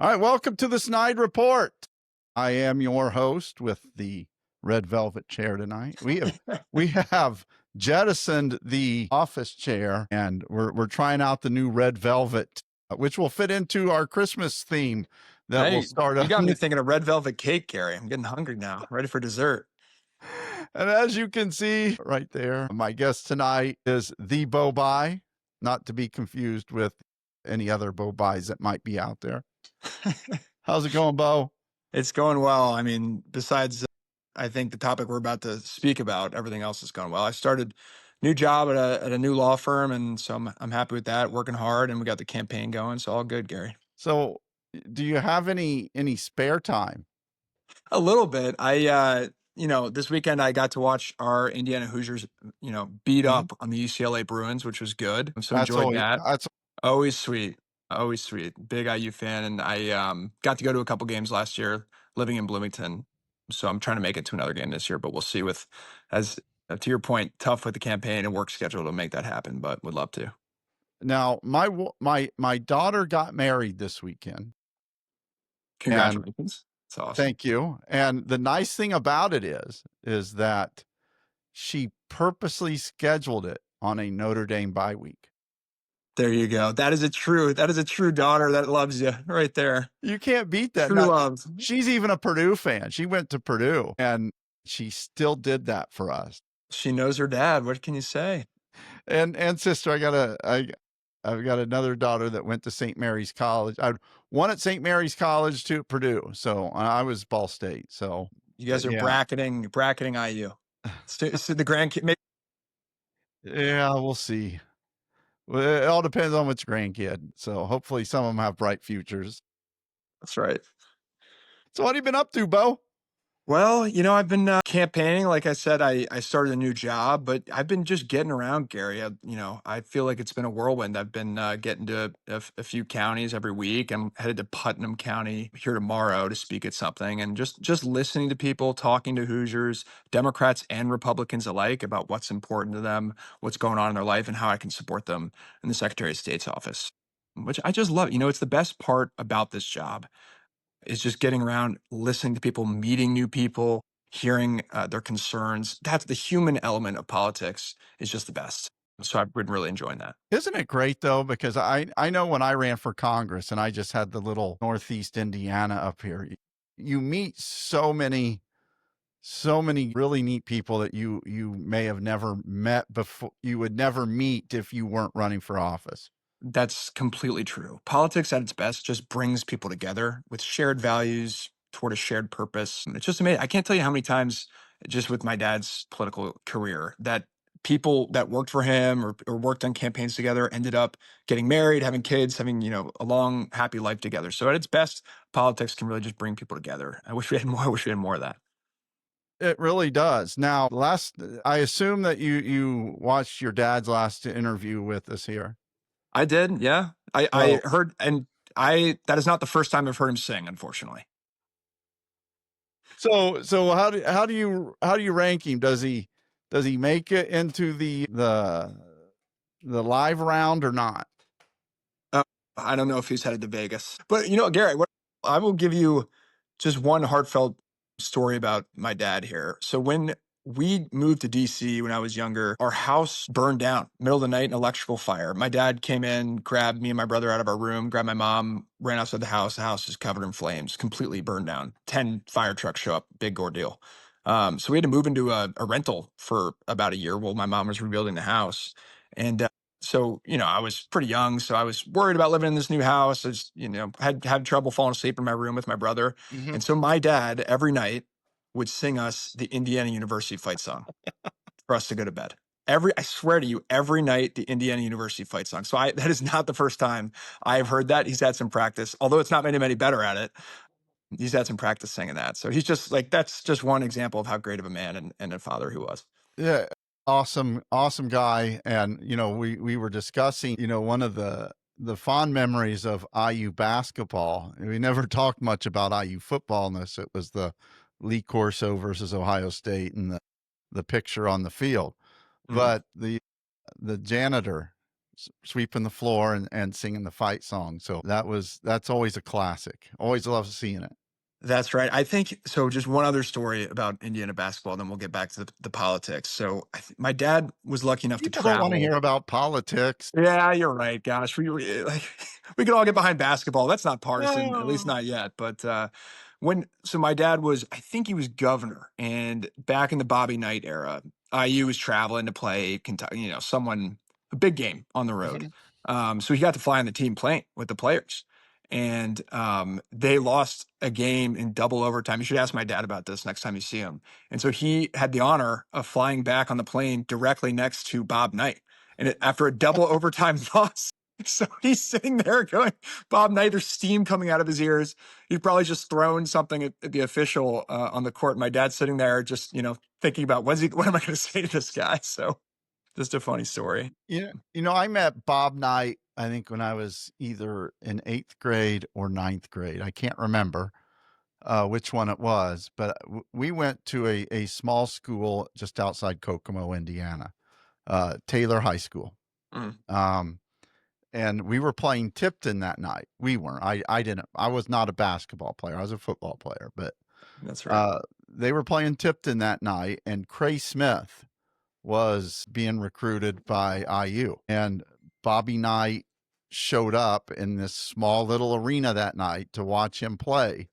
All right, welcome to the Snyde Report. I am your host with the red velvet chair tonight. We have jettisoned the office chair, and we're trying out the new red velvet, which will fit into our Christmas theme that will Hey, start you up. got me thinking of red velvet cake, Gary. I'm getting hungry now, ready for dessert. And as you can see right there, my guest tonight is the Beau Bayh, not to be confused with any other Beau Bayhs that might be out there. How's it going, Beau? It's going well. I mean, besides, I think the topic we're about to speak about, everything else is going well. I started new job at a new law firm, and so I'm happy with that. Working hard, and we got the campaign going, so all good, Gary. So, do you have any spare time? A little bit. This weekend I got to watch our Indiana Hoosiers, beat Mhm. up on the UCLA Bruins, which was good. So That's enjoyed always that. that's Always sweet. Always sweet. Big IU fan. And I got to go to a couple games last year living in Bloomington. So I'm trying to make it to another game this year, but we'll see as to your point, tough with the campaign and work schedule to make that happen, but would love to. now my daughter got married this weekend, and Congratulations. It's awesome. thank you. And the nice thing about it is that she purposely scheduled it on a Notre Dame bye week. There you go. That is a true daughter that loves you right there. You can't beat that. True Now, love. she's even a Purdue fan. She went to Purdue, and she still did that for us. She knows her dad. What can you say? And sister, I've got another daughter that went to St. Mary's College. I one at St. Mary's College, two at Purdue. So I was Ball State. So You guys are yeah, bracketing IU. So the grandkid. yeah, we'll see. Well, it all depends on which grandkid. So hopefully some of them have bright futures. That's right. So what have you been up to, Beau? Well, I've been campaigning. Like I said, I started a new job, but I've been just getting around, Gary. I feel like it's been a whirlwind. I've been getting to a few counties every week. I'm headed to Putnam County here tomorrow to speak at something, and just listening to people, talking to Hoosiers, Democrats and Republicans alike, about what's important to them, what's going on in their life, and how I can support them in the Secretary of State's office, which I just love. It's the best part about this job is just getting around, listening to people, meeting new people, hearing their concerns. That's the human element of politics is just the best. So I've been really enjoying that. Isn't it great though? Because I know when I ran for Congress and I just had the little Northeast Indiana up here, you meet so many really neat people that you may have never met before. You would never meet if you weren't running for office. That's completely true. Politics at its best just brings people together with shared values toward a shared purpose. It's just amazing. I can't tell you how many times, just with my dad's political career, that people that worked for him or worked on campaigns together ended up getting married, having kids, having, a long, happy life together. So at its best, politics can really just bring people together. I wish we had more. I wish we had more of that. It really does. Now, I assume that you watched your dad's last interview with us here. I did. Yeah. I So, heard, and that is not the first time I've heard him sing, unfortunately. so how do you rank him? Does he make it into the live round or not? I don't know if he's headed to Vegas, but Gary, I will give you just one heartfelt story about my dad here. So when we moved to DC when I was younger, our house burned down middle of the night, an electrical fire. My dad came in, grabbed me and my brother out of our room, grabbed my mom, ran outside the house. The house is covered in flames, completely burned down. 10 fire trucks show up, big ordeal. So we had to move into a rental for about a year while my mom was rebuilding the house. And so, I was pretty young, so I was worried about living in this new house. I just, had trouble falling asleep in my room with my brother. Mhm. And so my dad every night would sing us the Indiana University fight song for us to go to bed. I swear to you, every night the Indiana University fight song. So that is not the first time I've heard that. He's had some practice, although it's not made him any better at it. He's had some practice singing that. So he's just that's just one example of how great of a man and a father he was. Yeah, awesome guy. And we were discussing, one of the fond memories of IU basketball. We never talked much about IU football unless it was the Lee Corso versus Ohio State and the picture on the field. Mm. But the janitor sweeping the floor and singing the fight song. So that's always a classic. Always love seeing it. That's right. I think so. Just one other story about Indiana basketball, then we'll get back to the politics. So my dad was lucky enough to People don't want to travel. hear about politics. Yeah, you're right. Gosh, like we could all get behind basketball. That's not partisan, at least No. not yet. But so my dad was, I think he was governor, and back in the Bobby Knight era, IU was traveling to play Kentucky, a big game on the road. Mhm. So he got to fly on the team plane with the players, and they lost a game in double overtime. You should ask my dad about this next time you see him. And so he had the honor of flying back on the plane directly next to Bob Knight and after a double overtime loss. So he's sitting there going, Bob Knight, there's steam coming out of his ears. He's probably just thrown something at the official on the court. My dad's sitting there just, thinking about what am I going to say to this guy? So just a funny story. I met Bob Knight, I think, when I was either in 8th grade or 9th grade. I can't remember which one it was, but we went to a small school just outside Kokomo, Indiana, Taylor High School. Mm, Um, and we were playing Tipton that night. We weren't. I was not a basketball player. I was a football player, but that's right. they were playing Tipton that night, and Cray Smith was being recruited by IU. And Bobby Knight showed up in this small little arena that night to watch him play.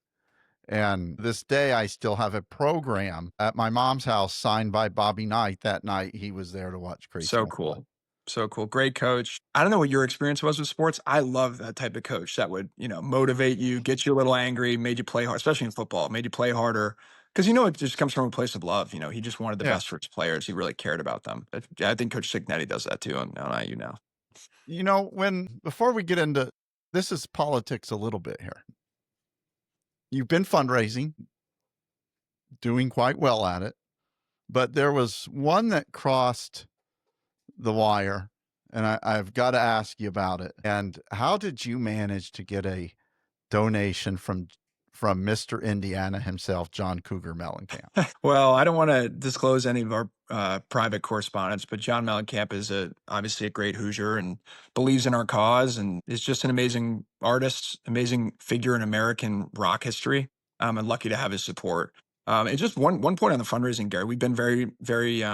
And this day, I still have a program at my mom's house signed by Bobby Knight. That night, he was there to watch Cray So Smith play. cool. So cool. Great coach. I don't know what your experience was with sports. I love that type of coach that would, motivate you, get you a little angry, made you play hard, especially in football, made you play harder. Because, it just comes from a place of love. He just wanted the Yeah. best for his players. He really cared about them. I think Coach Signetti does that too on IU now. Before we get into this is politics a little bit here. You've been fundraising, doing quite well at it, but there was one that crossed the wire, and I've got to ask you about it. And how did you manage to get a donation from Mr. Indiana himself, John Cougar Mellencamp? Well, I don't want to disclose any of our private correspondence, but John Mellencamp is obviously a great Hoosier and believes in our cause and is just an amazing artist, amazing figure in American rock history. I'm lucky to have his support. And just one point on the fundraising, Gary, we've been very, very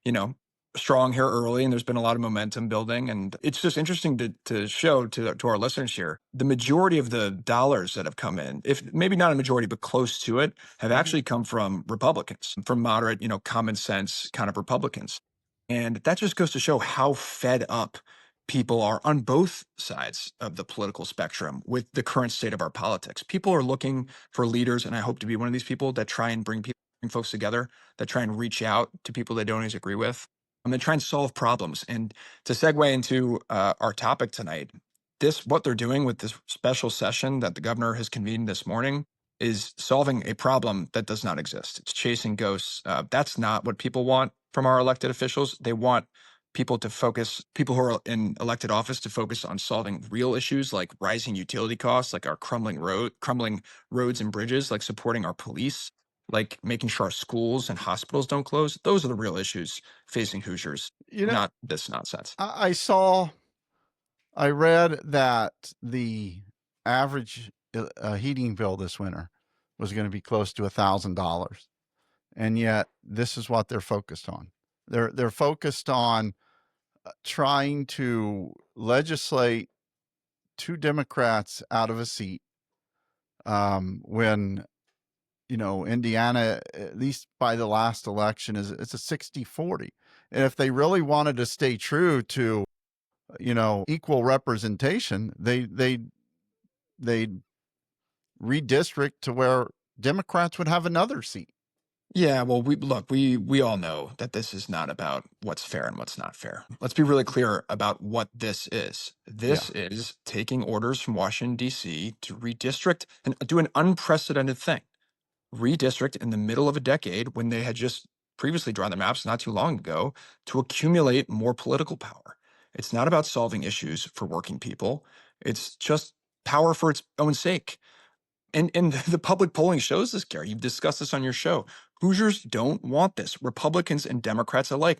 you know, strong here early, and there's been a lot of momentum building. And it's just interesting to show to our listeners here, the majority of the dollars that have come in, if maybe not a majority, but close to it, have actually come from Republicans, from moderate, common sense kind of Republicans. And that just goes to show how fed up people are on both sides of the political spectrum with the current state of our politics. People are looking for leaders, and I hope to be one of these people that try and bring folks together, that try and reach out to people they don't always agree with, and that try and solve problems. And to segue into our topic tonight, what they're doing with this special session that the governor has convened this morning is solving a problem that does not exist. It's chasing ghosts. That's not what people want from our elected officials. They want people who are in elected office to focus on solving real issues like rising utility costs, like our crumbling roads and bridges, like supporting our police, like making sure our schools and hospitals don't close. Those are the real issues facing Hoosiers, You know, not this nonsense. I read that the average heating bill this winter was going to be close to $1,000, and yet this is what they're focused on. They're focused on trying to legislate two Democrats out of a seat, when Indiana, at least by the last election, it's a 60-40. And if they really wanted to stay true to equal representation, they redistrict to where Democrats would have another seat. Yeah, well, we all know that this is not about what's fair and what's not fair. Let's be really clear about what this is. Yeah. This is taking orders from Washington, D.C. to redistrict and do an unprecedented thing. Redistrict in the middle of a decade when they had just previously drawn the maps not too long ago to accumulate more political power. It's not about solving issues for working people. It's just power for its own sake. And the public polling shows this, Gary. You've discussed this on your show. Hoosiers don't want this. Republicans and Democrats alike.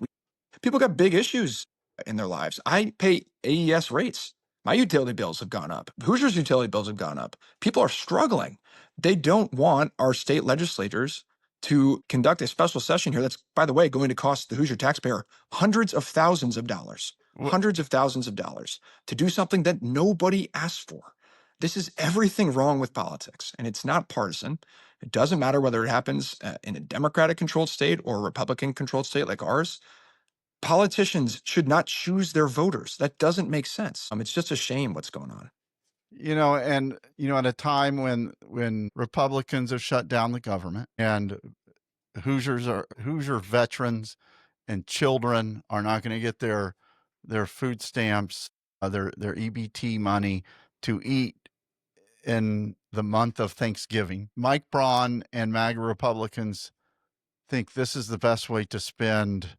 People got big issues. in their lives. I pay AES rates. My utility bills have gone up. Hoosier's utility bills have gone up. People are struggling. They don't want our state legislators to conduct a special session here that's, by the way, going to cost the Hoosier taxpayer hundreds of thousands of dollars, to do something that nobody asked for. This is everything wrong with politics, and it's not partisan. It doesn't matter whether it happens in a Democratic-controlled state or a Republican-controlled state like ours. Politicians should not choose their voters. That doesn't make sense. It's just a shame what's going on. At a time when Republicans have shut down the government and Hoosier veterans and children are not going to get their food stamps, their EBT money to eat in the month of Thanksgiving. Mike Braun and MAGA Republicans think this is the best way to spend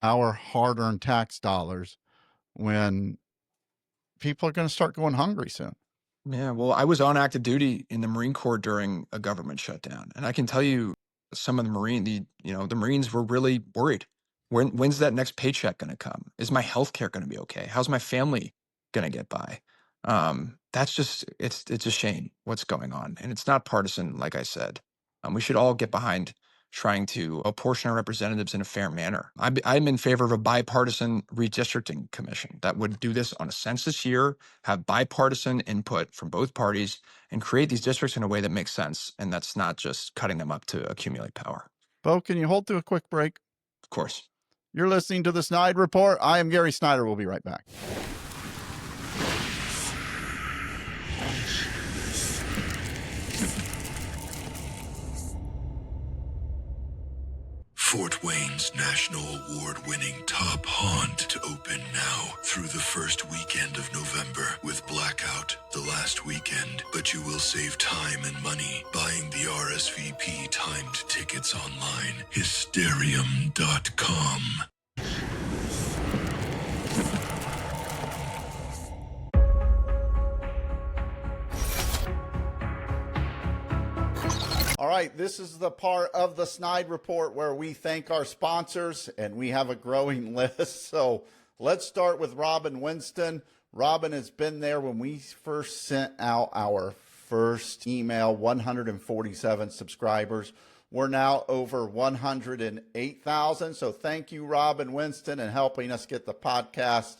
our hard-earned tax dollars when people are going to start going hungry soon. Yeah, well, I was on active duty in the Marine Corps during a government shutdown, and I can tell you some of the Marines were really worried. When's that next paycheck going to come? Is my health care going to be okay? How's my family going to get by? That's just, it's a shame what's going on, and it's not partisan, like I said. We should all get behind trying to apportion our representatives in a fair manner. I'm in favor of a bipartisan redistricting commission that would do this on a census year, have bipartisan input from both parties, and create these districts in a way that makes sense, and that's not just cutting them up to accumulate power. Beau, can you hold through a quick break? Of course. You're listening to the Snyde Report. I am Gary Snyder. We'll be right back. Fort Wayne's National Award-winning Top Haunt to open now through the first weekend of November with Blackout the last weekend, but you will save time and money buying the RSVP timed tickets online. Hysterium.com. All right, this is the part of the Snyde Report where we thank our sponsors, and we have a growing list. So let's start with Robin Winston. Robin has been there when we first sent out our first email, 147 subscribers. We're now over 108,000. So thank you, Robin Winston, and helping us get the podcast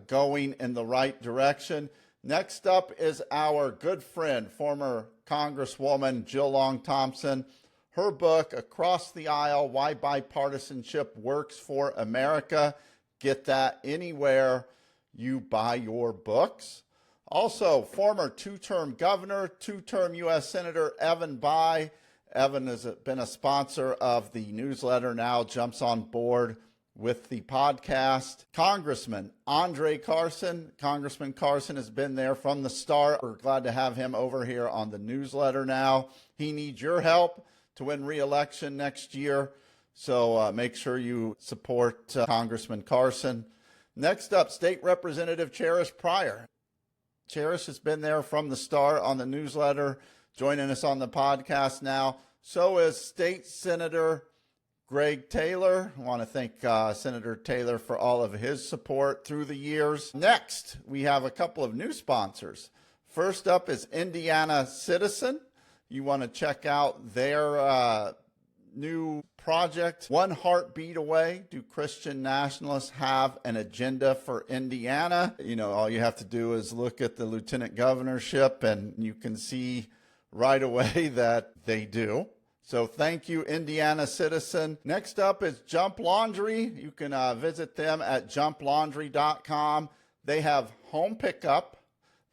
going in the right direction. Next up is our good friend, former Congresswoman Jill Long Thompson. Her book, Across the Aisle, Why Bipartisanship Works for America. Get that anywhere you buy your books. Also, former two-term governor, two-term U.S. Senator Evan Bayh. Evan has been a sponsor of the newsletter, now jumps on board with the podcast. Congressman Andre Carson. Congressman Carson has been there from the start. We're glad to have him over here on the newsletter now. He needs your help to win re-election next year, so make sure you support Congressman Carson. Next up, State Representative Cherish Pryor. Cherish has been there from the start on the newsletter, joining us on the podcast now. So is State Senator Greg Taylor. I want to thank Senator Taylor for all of his support through the years. Next, we have a couple of new sponsors. First up is Indiana Citizen. You want to check out their new project, One Heartbeat Away. Do Christian nationalists have an agenda for Indiana? All you have to do is look at the lieutenant governorship, and you can see right away that they do. So thank you, Indiana Citizen. Next up is Jump Laundry. You can visit them at jumplaundry.com. They have home pickup.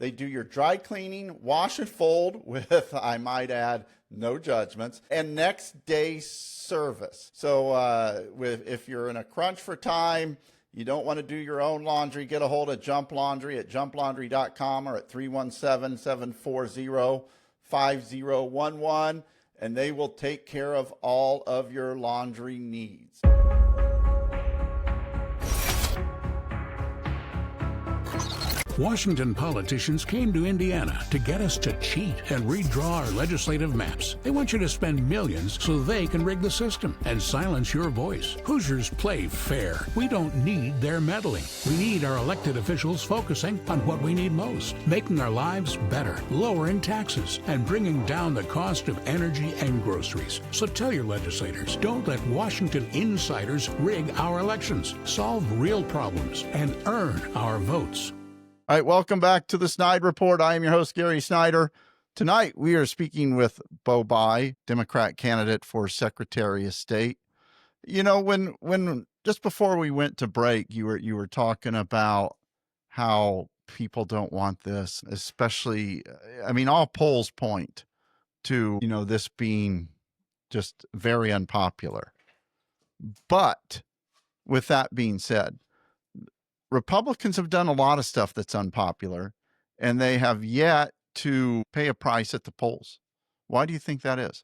They do your dry cleaning, wash and fold with, I might add, no judgments, and next day service. So if you're in a crunch for time, you don't want to do your own laundry, get a hold of Jump Laundry at jumplaundry.com or at 317-740-5011. And they will take care of all of your laundry needs. Washington politicians came to Indiana to get us to cheat and redraw our legislative maps. They want you to spend millions so they can rig the system and silence your voice. Hoosiers play fair. We don't need their meddling. We need our elected officials focusing on what we need most, making our lives better, lowering taxes, and bringing down the cost of energy and groceries. So tell your legislators, don't let Washington insiders rig our elections. Solve real problems and earn our votes. All right, welcome back to the Snyde Report. I am your host, Gary Snyder. Tonight, we are speaking with Beau Bayh, Democrat candidate for Secretary of State. You know, when just before we went to break, you were talking about how people don't want this, especially, I mean, all polls point to, you know, this being just very unpopular. But with that being said, Republicans have done a lot of stuff that's unpopular, and they have yet to pay a price at the polls. Why do you think that is?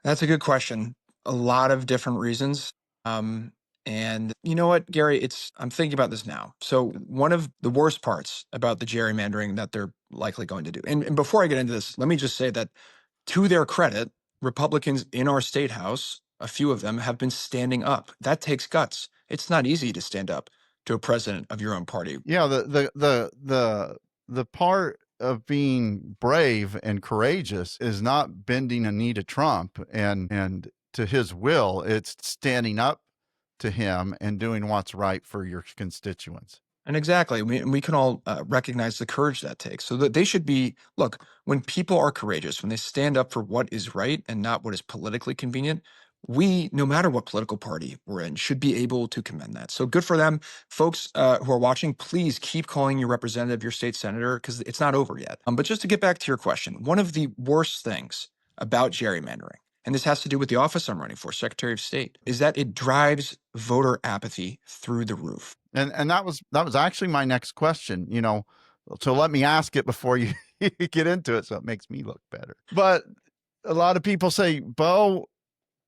That's a good question. A lot of different reasons. And you know what, Gary, I'm thinking about this now. So one of the worst parts about the gerrymandering that they're likely going to do, and before I get into this, let me just say that to their credit, Republicans in our state house, a few of them have been standing up. That takes guts. It's not easy to stand up to a president of your own party. Yeah, the part of being brave and courageous is not bending a knee to Trump and to his will. It's standing up to him and doing what's right for your constituents. And exactly, we can all recognize the courage that takes. So that they should be, look, when people are courageous, when they stand up for what is right and not what is politically convenient, we, no matter what political party we're in, should be able to commend that. So good for them. Folks who are watching, please keep calling your representative, your state senator, because it's not over yet. But just to get back to your question, one of the worst things about gerrymandering, and this has to do with the office I'm running for, Secretary of State, is that it drives voter apathy through the roof. And that was actually my next question, you know, so let me ask it before you get into it so it makes me look better. But a lot of people say, Beau,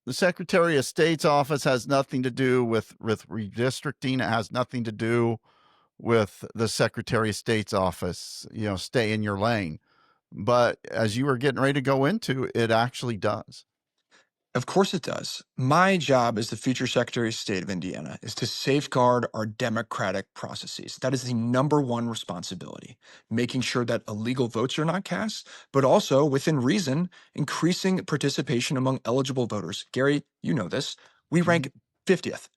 the Secretary of State's office has nothing to do with redistricting. It has nothing to do with the Secretary of State's office, you know, stay in your lane. But as you were getting ready to go into, it actually does. Of course it does. My job as the future Secretary of State of Indiana is to safeguard our democratic processes. That is the number one responsibility, making sure that illegal votes are not cast, but also, within reason, increasing participation among eligible voters. Gary, you know this. We rank 50th,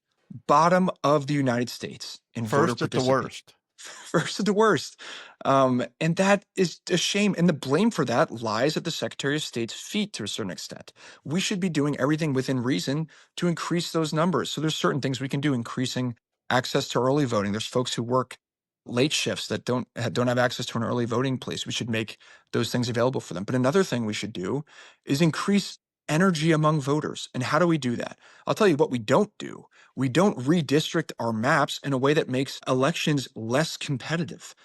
bottom of the United States in voter First at the participation. worst. First at the worst. And that is a shame. And the blame for that lies at the Secretary of State's feet to a certain extent. We should be doing everything within reason to increase those numbers. So there's certain things we can do, increasing access to early voting. There's folks who work late shifts that don't have access to an early voting place. We should make those things available for them. But another thing we should do is increase energy among voters. And how do we do that? I'll tell you what we don't do. We don't redistrict our maps in a way that makes elections less competitive,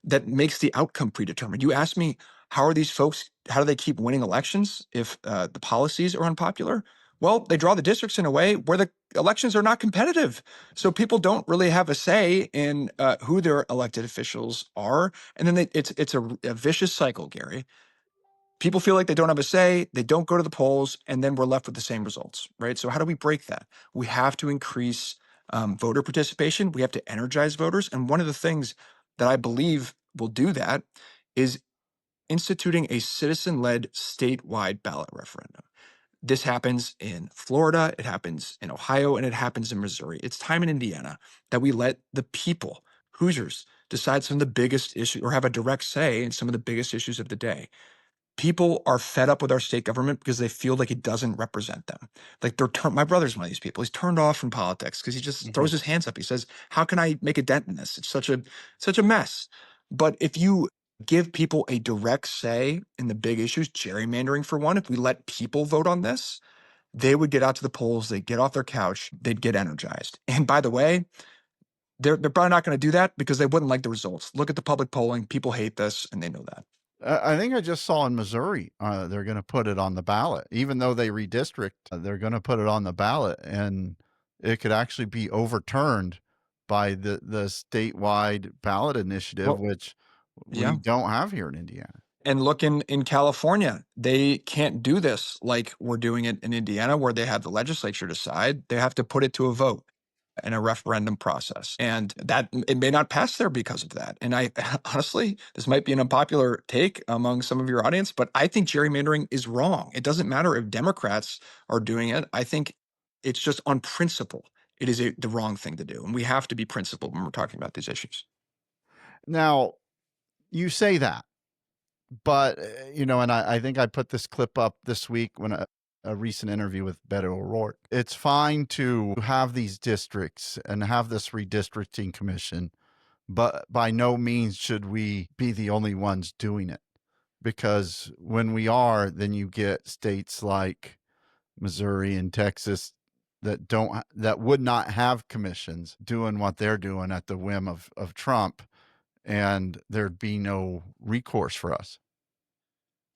that makes the outcome predetermined. You ask me, how do they keep winning elections if the policies are unpopular? Well, they draw the districts in a way where the elections are not competitive. So people don't really have a say in who their elected officials are. And then it's a vicious cycle, Gary. People feel like they don't have a say, they don't go to the polls, and then we're left with the same results, right? So how do we break that? We have to increase voter participation. We have to energize voters. And one of the things that I believe will do that is instituting a citizen-led statewide ballot referendum. This happens in Florida, it happens in Ohio, and it happens in Missouri. It's time in Indiana that we let the people, Hoosiers, decide some of the biggest issues or have a direct say in some of the biggest issues of the day. People are fed up with our state government because they feel like it doesn't represent them. Like my brother's one of these people. He's turned off from politics because he just throws his hands up. He says, how can I make a dent in this? It's such a mess. But if you give people a direct say in the big issues, gerrymandering for one, if we let people vote on this, they would get out to the polls, they'd get off their couch, they'd get energized. And by the way, they're probably not going to do that because they wouldn't like the results. Look at the public polling. People hate this, and they know that. I think I just saw in Missouri, they're going to put it on the ballot. Even though they redistrict, they're going to put it on the ballot, and it could actually be overturned by the statewide ballot initiative, Well, which we yeah. don't have here in Indiana. And look in California, they can't do this like we're doing it in Indiana, where they have the legislature decide. They have to put it to a vote in a referendum process. And that it may not pass there because of that. And I honestly, this might be an unpopular take among some of your audience, but I think gerrymandering is wrong. It doesn't matter if Democrats are doing it. I think it's just on principle. It is the wrong thing to do. And we have to be principled when we're talking about these issues. Now, you say that, but and I think I put this clip up this week when a recent interview with Beau O'Rourke. It's fine to have these districts and have this redistricting commission, but by no means should we be the only ones doing it, because when we are, then you get states like Missouri and Texas that would not have commissions doing what they're doing at the whim of Trump, and there'd be no recourse for us.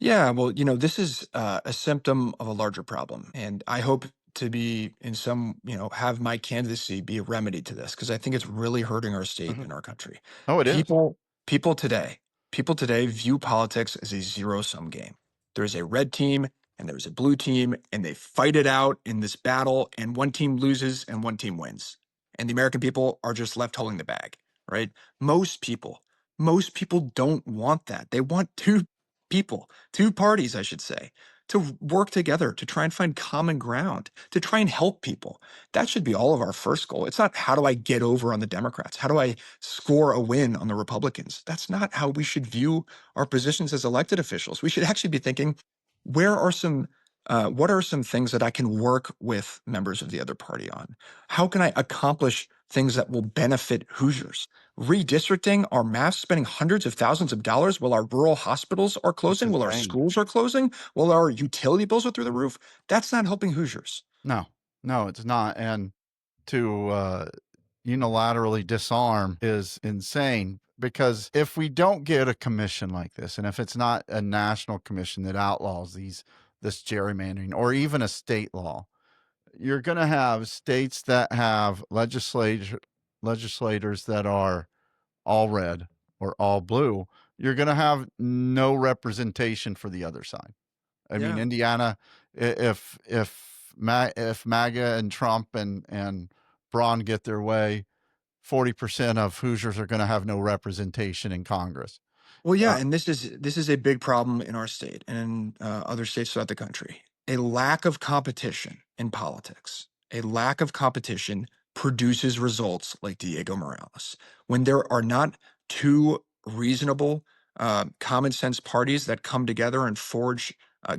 Yeah, well, this is a symptom of a larger problem. And I hope to be in some, have my candidacy be a remedy to this, because I think it's really hurting our state Mhm. and our country. Oh, it is. People, people today, people today view politics as a zero-sum game. There's a red team and there's a blue team, and they fight it out in this battle, and one team loses and one team wins. And the American people are just left holding the bag, right? Most people, most people don't want that. They want two parties, I should say, to work together, to try and find common ground, to try and help people. That should be all of our first goal. It's not, how do I get over on the Democrats? How do I score a win on the Republicans? That's not how we should view our positions as elected officials. We should actually be thinking, what are some things that I can work with members of the other party on? How can I accomplish things that will benefit Hoosiers? Redistricting our maps, spending hundreds of thousands of dollars while our rural hospitals are closing, while our insane. schools are closing, while our utility bills are through the roof. That's not helping Hoosiers. No, it's not. And to unilaterally disarm is insane, because if we don't get a commission like this, and if it's not a national commission that outlaws this gerrymandering, or even a state law, you're going to have states that have legislators that are all red or all blue. You're going to have no representation for the other side. I mean, Yeah. Indiana, if MAGA and Trump and Braun get their way, 40% of Hoosiers are going to have no representation in Congress. Well, yeah, and this is a big problem in our state and in other states throughout the country. A lack of competition in politics, a lack of competition produces results like Diego Morales. When there are not two reasonable, common sense parties that come together and forge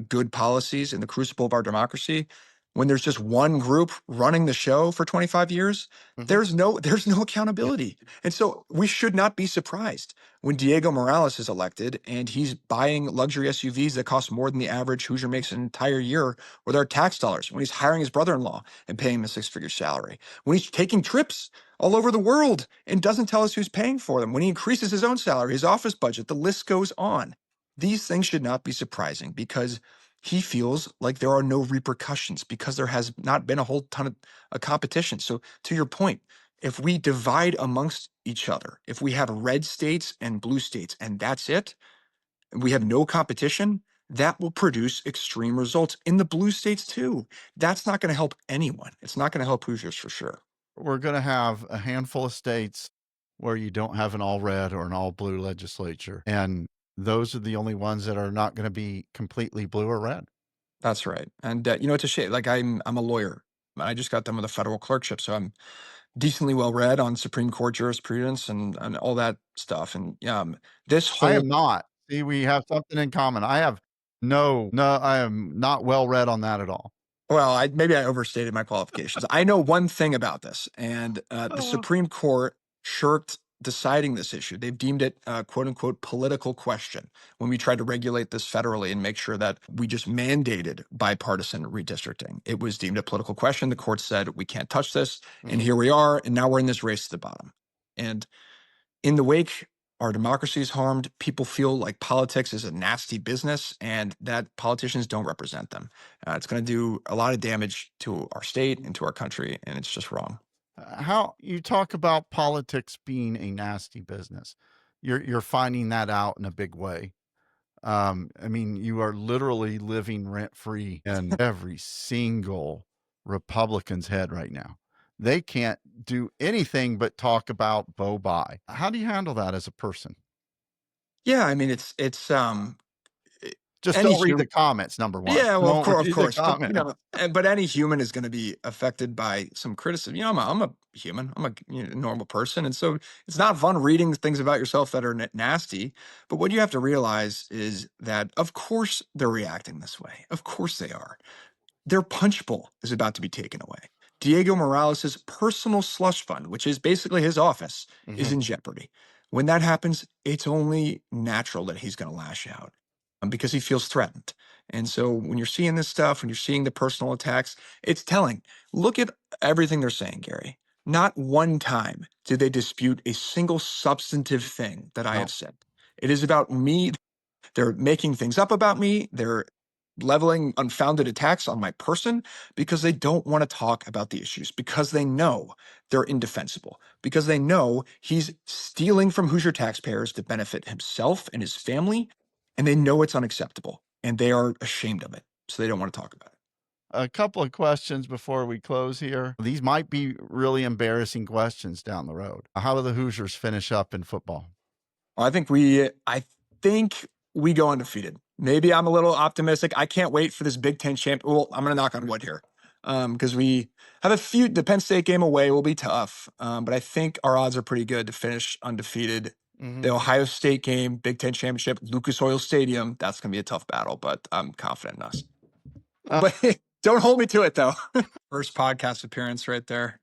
good policies in the crucible of our democracy, when there's just one group running the show for 25 years, Mhm. there's no accountability. And so we should not be surprised when Diego Morales is elected and he's buying luxury SUVs that cost more than the average Hoosier makes an entire year with our tax dollars, when he's hiring his brother-in-law and paying him a six-figure salary, when he's taking trips all over the world and doesn't tell us who's paying for them, when he increases his own salary, his office budget, the list goes on. These things should not be surprising, because he feels like there are no repercussions, because there has not been a whole ton of competition. So to your point, if we divide amongst each other, if we have red states and blue states, and that's it, and we have no competition, that will produce extreme results in the blue states too. That's not going to help anyone. It's not going to help Hoosiers for sure. We're going to have a handful of states where you don't have an all red or an all blue legislature. And those are the only ones that are not going to be completely blue or red. That's right. And it's a shame. Like, I'm a lawyer. I just got done with a federal clerkship, so I'm decently well read on Supreme Court jurisprudence and all that stuff. And this I whole am not. See, we have something in common. I have I am not well read on that at all. Well, maybe I overstated my qualifications. I know one thing about this, and the Supreme Court shirked deciding this issue. They've deemed it a quote unquote political question when we tried to regulate this federally and make sure that we just mandated bipartisan redistricting. It was deemed a political question. The court said, we can't touch this. And here we are. And now we're in this race to the bottom. And in the wake, our democracy is harmed. People feel like politics is a nasty business and that politicians don't represent them. It's going to do a lot of damage to our state and to our country, and it's just wrong. How you talk about politics being a nasty business. You're finding that out in a big way. I mean, you are literally living rent free in every single Republican's head right now. They can't do anything but talk about Beau Bayh. How do you handle that as a person? Yeah, I mean, Just any don't read the human. comments, number one. Yeah, well, Don't of read the course, but comments. but any human is going to be affected by some criticism. I'm a human. I'm a normal person, and so it's not fun reading things about yourself that are nasty. But what you have to realize is that, of course, they're reacting this way. Of course, they are. Their punch bowl is about to be taken away. Diego Morales' personal slush fund, which is basically his office, is Mhm. in jeopardy. When that happens, it's only natural that he's going to lash out because he feels threatened. And so when you're seeing this stuff, when you're seeing the personal attacks, it's telling. Look at everything they're saying, Gary. Not one time did they dispute a single substantive thing that I No. have said. It is about me. They're making things up about me. They're leveling unfounded attacks on my person because they don't want to talk about the issues, because they know they're indefensible, because they know he's stealing from Hoosier taxpayers to benefit himself and his family, and they know it's unacceptable, and they are ashamed of it, so they don't want to talk about it. A couple of questions before we close here. These might be really embarrassing questions down the road. How do the Hoosiers finish up in football? I think we go undefeated. Maybe I'm a little optimistic. I can't wait for this Big Ten champ. Well, I'm going to knock on wood here because we have the Penn State game away will be tough, but I think our odds are pretty good to finish undefeated. Mhm. The Ohio State game, Big Ten championship, Lucas Oil Stadium. That's going to be a tough battle, but I'm confident in us. But don't hold me to it though. First podcast appearance right there.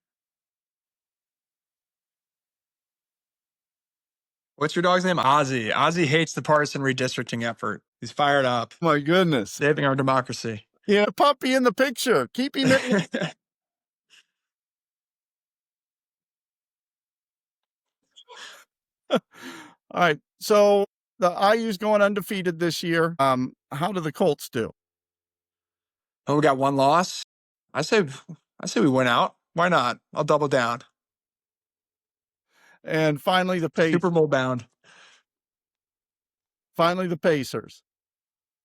What's your dog's name? Ozzy. Ozzy hates the partisan redistricting effort. He's fired up. My goodness. Saving our democracy. Yeah, puppy in the picture. Keep him in. All right. So the IU's going undefeated this year. How do the Colts do? Oh, we got one loss. I say we win out. Why not? I'll double down. And finally, the Super Bowl bound. Pacers.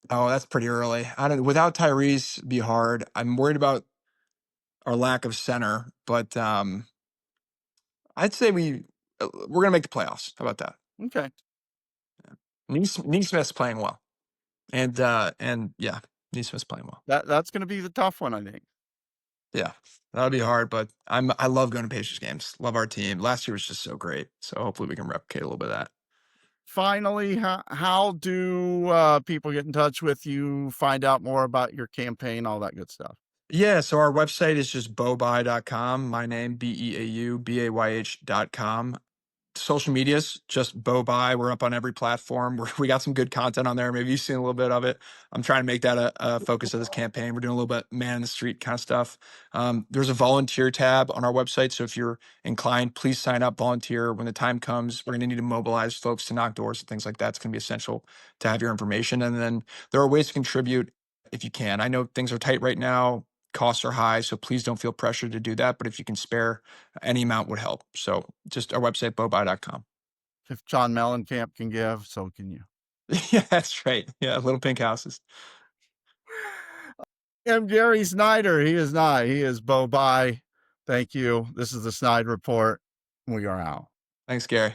Oh, that's pretty early. Without Tyrese, be hard. I'm worried about our lack of center, but I'd say we're gonna make the playoffs. How about that? Okay. Neesmith's playing well, and yeah, Neesmith's playing well. That's going to be the tough one, I think. Yeah, that'll be hard, but I love going to Pacers games. Love our team. Last year was just so great, so hopefully we can replicate a little bit of that. Finally, how do people get in touch with you, find out more about your campaign, all that good stuff? Yeah, so our website is just beaubayh.com. My name, BeauBayh.com. Social medias, just Beau Bayh. We're up on every platform. We got some good content on there. Maybe you've seen a little bit of it. I'm trying to make that a focus of this campaign. We're doing a little bit man in the street kind of stuff. There's a volunteer tab on our website. So if you're inclined, please sign up, volunteer. When the time comes, we're going to need to mobilize folks to knock doors and things like that. It's going to be essential to have your information. And then there are ways to contribute if you can. I know things are tight right now. Costs are high, so please don't feel pressured to do that. But if you can spare, any amount would help. So just our website, beaubayh.com. If John Mellencamp can give, so can you. Yeah, that's right. Yeah, little pink houses. I'm Gary Snyder. He is not. He is Beau Bayh. Thank you. This is the Snyde Report. We are out. Thanks, Gary.